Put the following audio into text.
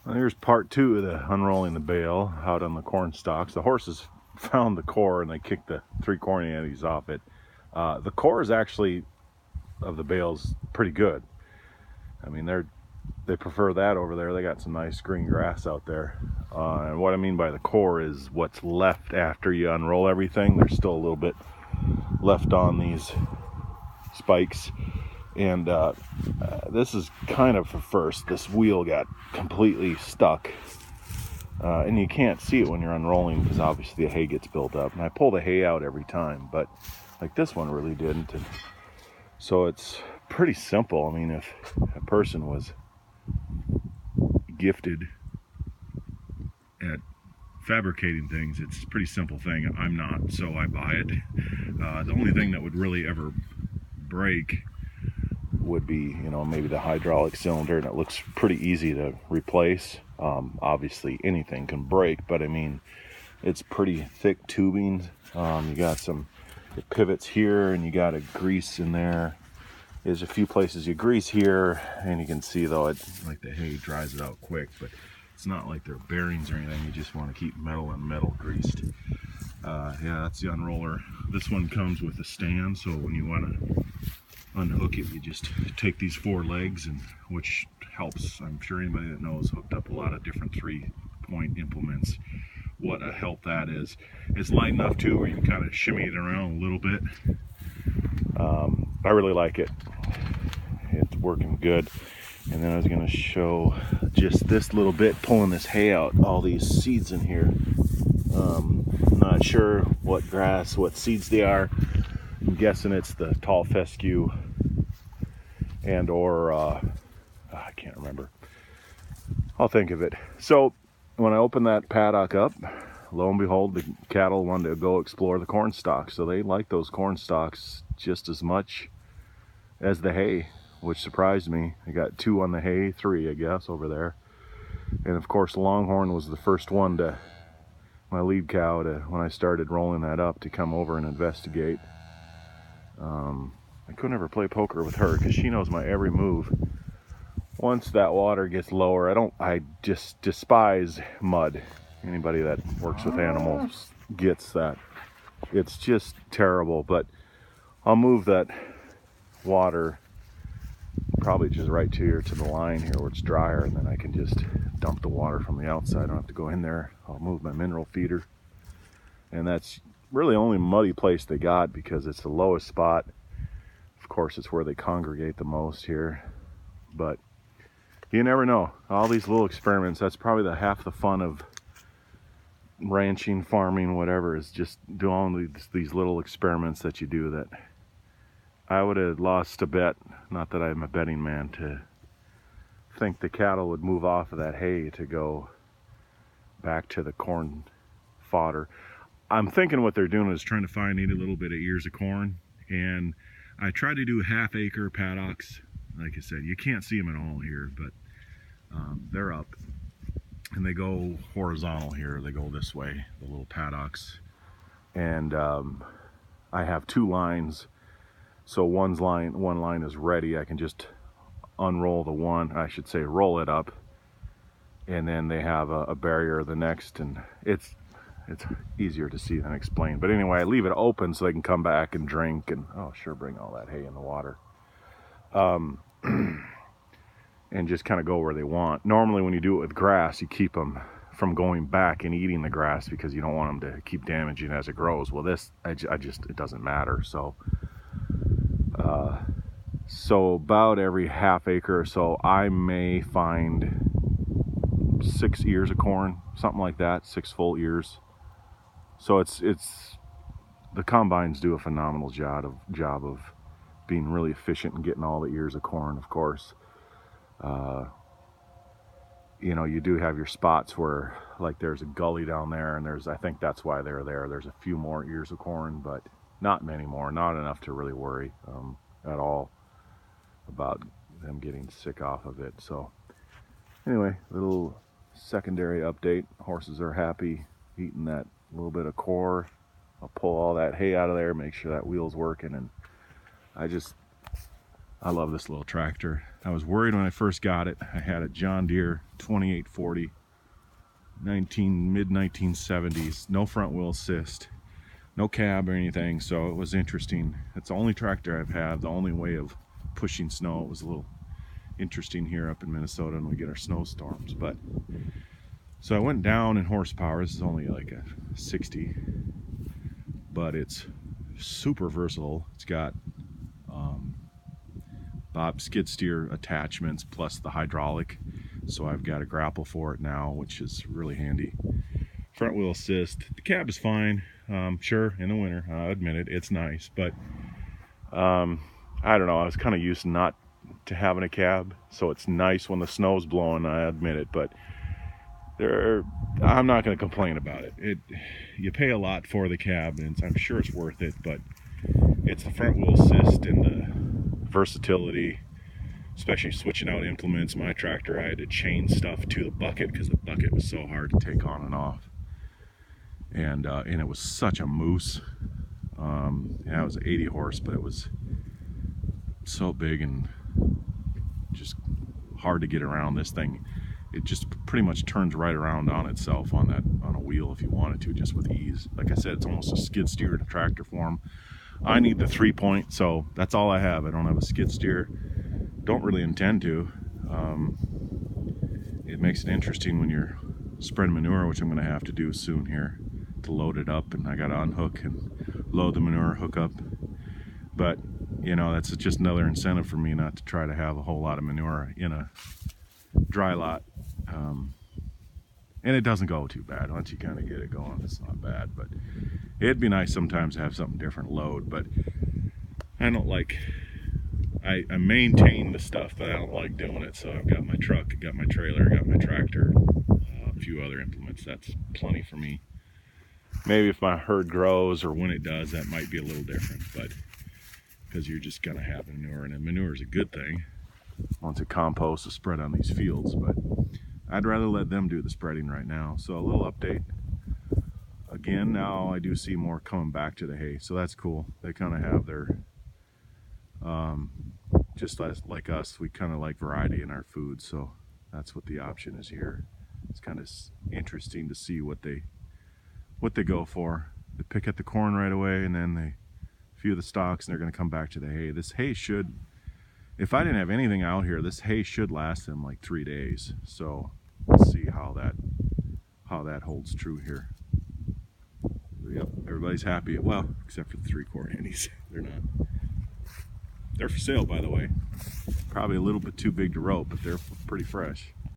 Well, here's part two of the unrolling the bale out on the corn stalks. The horses found the core and they kicked the 3 corn eddies off it. The core is actually of the bales pretty good. I mean, they prefer that over there. They got some nice green grass out there. And what I mean by the core is what's left after you unroll everything. There's still a little bit left on these spikes. And this is kind of for first. This wheel got completely stuck. And you can't see it when you're unrolling because obviously the hay gets built up. And I pull the hay out every time, but like this one really didn't. And so it's pretty simple. I mean, if a person was gifted at fabricating things, it's a pretty simple thing. I'm not, so I buy it. The only thing that would really ever break would be, you know, maybe the hydraulic cylinder, and it looks pretty easy to replace. Obviously anything can break, but I mean, it's pretty thick tubing. You got some pivots here and you got a grease in there. There's a few places you grease here, and you can see though, it like the hay dries it out quick, but it's not like they're bearings or anything. You just want to keep metal and metal greased. Yeah, that's the unroller. This one comes with a stand, so when you want to unhook it, you just take these 4 legs, and which helps. I'm sure anybody that knows hooked up a lot of different 3-point implements, what a help that is. It's light enough too where you can kind of shimmy it around a little bit. I really like it. It's working good. And then I was going to show just this little bit, pulling this hay out, all these seeds in here. Not sure what grass, what seeds they are. I'm guessing it's the tall fescue and or I can't remember. I'll think of it. So when I opened that paddock up, lo and behold, the cattle wanted to go explore the corn stalks. So they like those corn stalks just as much as the hay, which surprised me. I got 2 on the hay, 3 I guess over there. And of course Longhorn was the first one to, my lead cow, to, when I started rolling that up, to come over and investigate. I could never play poker with her because she knows my every move. Once that water gets lower, I just despise mud. Anybody that works with animals gets that. It's just terrible, but I'll move that water probably just right to the line here where it's drier, and then I can just dump the water from the outside. I don't have to go in there. I'll move my mineral feeder, and that's really the only muddy place they got because it's the lowest spot. Of course, it's where they congregate the most here, but you never know. All these little experiments, that's probably half the fun of ranching, farming, whatever, is just doing these little experiments that you do that I would have lost a bet, not that I'm a betting man, to think the cattle would move off of that hay to go back to the corn fodder. I'm thinking what they're doing is trying to find a little bit of ears of corn, and I try to do half-acre paddocks. Like I said, you can't see them at all here, but they're up, and they go horizontal here. They go this way, the little paddocks, and I have 2 lines. So one line is ready. I can just unroll the one, I should say roll it up, and then they have a barrier the next, and it's easier to see than explain. But anyway, I leave it open so they can come back and drink, and oh sure, bring all that hay in the water, and just kind of go where they want. Normally when you do it with grass, you keep them from going back and eating the grass because you don't want them to keep damaging as it grows. Well, this it doesn't matter. So about every half acre or so, I may find 6 ears of corn, something like that, 6 full ears. So it's the combines do a phenomenal job of being really efficient and getting all the ears of corn. Of course, you know, you do have your spots where, like, there's a gully down there, and I think that's why they're there. There's a few more ears of corn, but not many more, not enough to really worry at all about them getting sick off of it. So anyway, little secondary update. Horses are happy eating that little bit of core. I'll pull all that hay out of there, make sure that wheel's working, and I love this little tractor. I was worried when I first got it. I had a John Deere 2840, mid-1970s, no front wheel assist, no cab or anything, so it was interesting. It's the only tractor I've had, the only way of pushing snow. It was a little interesting here up in Minnesota when we get our snowstorms. But so I went down in horsepower. This is only like a 60, but it's super versatile. It's got Bob skid steer attachments plus the hydraulic, so I've got a grapple for it now, which is really handy. Front wheel assist. The cab is fine. Sure, in the winter, I admit it, it's nice, but I don't know, I was kind of used not to having a cab, so it's nice when the snow's blowing, I admit it, but I'm not going to complain about it. You pay a lot for the cab, and I'm sure it's worth it, but it's the front wheel assist and the versatility, especially switching out implements. My tractor, I had to chain stuff to the bucket because the bucket was so hard to take on and off, and it was such a moose. Yeah, it was 80 horse, but it was so big and just hard to get around. This thing, it just pretty much turns right around on itself on a wheel if you wanted to, just with ease. Like I said, it's almost a skid steer to tractor form. I need the 3-point, so that's all I have. I don't have a skid steer. Don't really intend to. It makes it interesting when you're spreading manure, which I'm going to have to do soon here to load it up, and I got to unhook and load the manure, hook up. But you know, that's just another incentive for me not to try to have a whole lot of manure in a dry lot. And it doesn't go too bad once you kind of get it going. It's not bad, but it'd be nice sometimes to have something different load. But I don't like, I maintain the stuff, but I don't like doing it. So I've got my truck, I got my trailer, I got my tractor, a few other implements. That's plenty for me. Maybe if my herd grows or when it does, that might be a little different, but because you're just gonna have manure, and manure is a good thing once it composts to spread on these fields. But I'd rather let them do the spreading right now. So a little update. Again, now I do see more coming back to the hay, so that's cool. They kind of have their, just like us, we kind of like variety in our food, so that's what the option is here. It's kind of interesting to see what they go for. They pick at the corn right away, and then they few of the stalks, and they're going to come back to the hay. This hay should, if I didn't have anything out here, this hay should last them like 3 days. So let's see how that holds true here. Yep, everybody's happy. Well, except for the 3/4 hennies. They're not. They're for sale, by the way. Probably a little bit too big to rope, but they're pretty fresh.